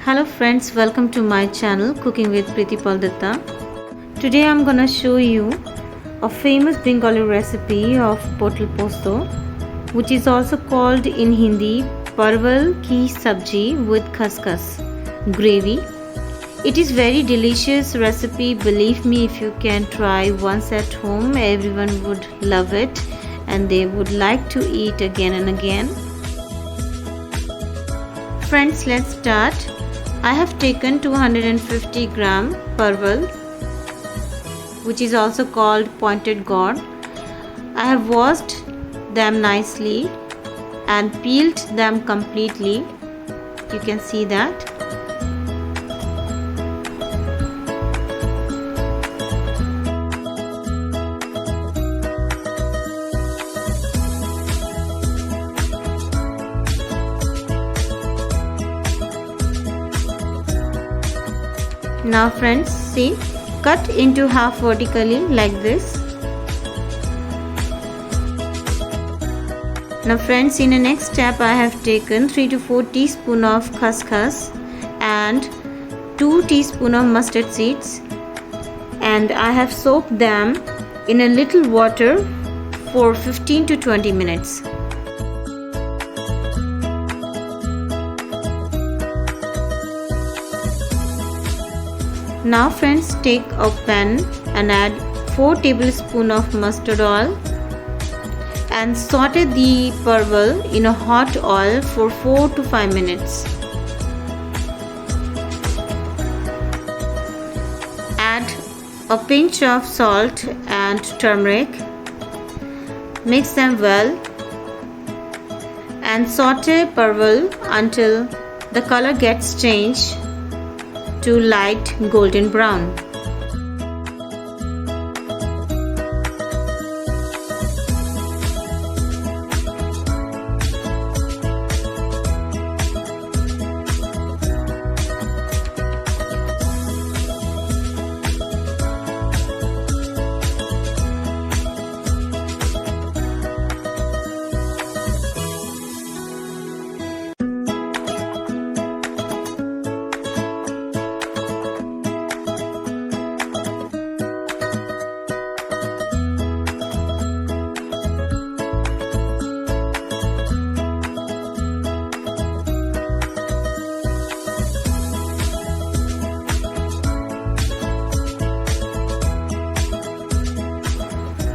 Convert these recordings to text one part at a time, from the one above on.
Hello friends, welcome to my channel Cooking with Priti Dutta. Today I'm gonna show you a famous Bengali recipe of Potol Posto, which is also called in Hindi Parwal ki sabji with Khas gravy. It is very delicious recipe. Believe me, if you can try once at home, everyone would love it and they would like to eat again and again. Friends, let's start. I have taken 250 gram Parwal, which is also called pointed gourd. I have washed them nicely and peeled them completely. You can see that. Now friends, see, cut into half vertically like this. Now friends, in the next step I have taken 3 to 4 teaspoons of Khas and 2 teaspoons of mustard seeds, and I have soaked them in a little water for 15 to 20 minutes. Now friends, take a pan and add 4 tablespoons of mustard oil and saute the parwal in a hot oil for 4 to 5 minutes. Add a pinch of salt and turmeric. Mix them well and saute parwal until the color gets changed to light golden brown.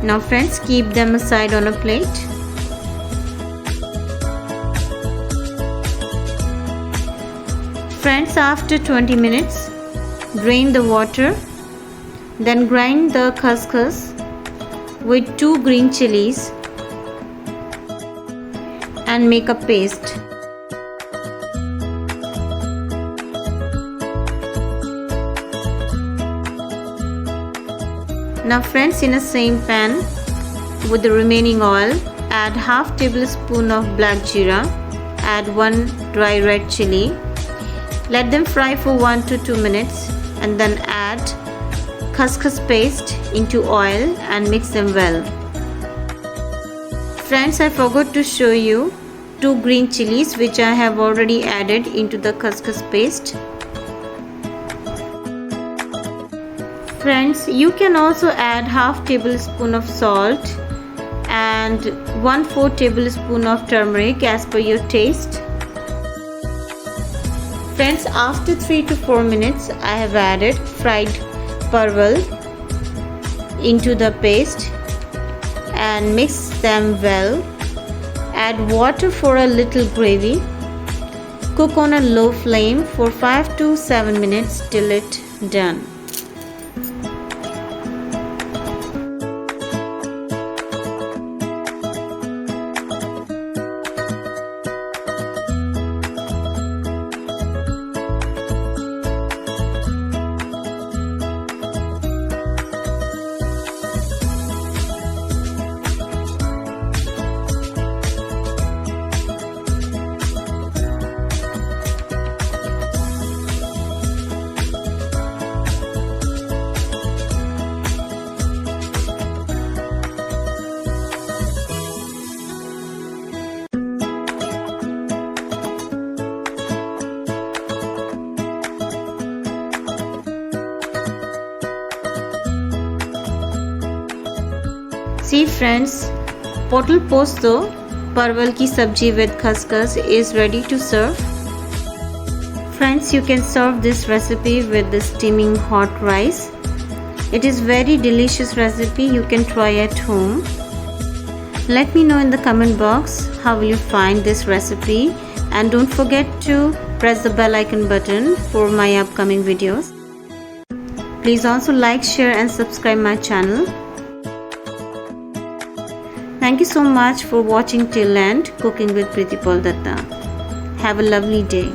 Now friends, keep them aside on a plate. Friends, after 20 minutes, drain the water. Then grind the khas with 2 green chilies and make a paste. Now friends, in a same pan with the remaining oil, add half tablespoon of black jeera, add 1 dry red chili. Let them fry for 1 to 2 minutes and then add khas paste into oil and mix them well. Friends, I forgot to show you 2 green chilies which I have already added into the khas paste. Friends, you can also add half tablespoon of salt and 1/4 tablespoon of turmeric as per your taste. Friends, after 3 to 4 minutes, I have added fried parwal into the paste and mix them well. Add water for a little gravy. Cook on a low flame for 5 to 7 minutes till it's done. See friends, Potol Posto, Parwal ki sabji with khaskhas is ready to serve. Friends, you can serve this recipe with the steaming hot rice. It is very delicious recipe, you can try at home. Let me know in the comment box how will you find this recipe, and don't forget to press the bell icon button for my upcoming videos. Please also like, share and subscribe my channel. Thank you so much for watching till end Cooking with Priti Dutta. Have a lovely day.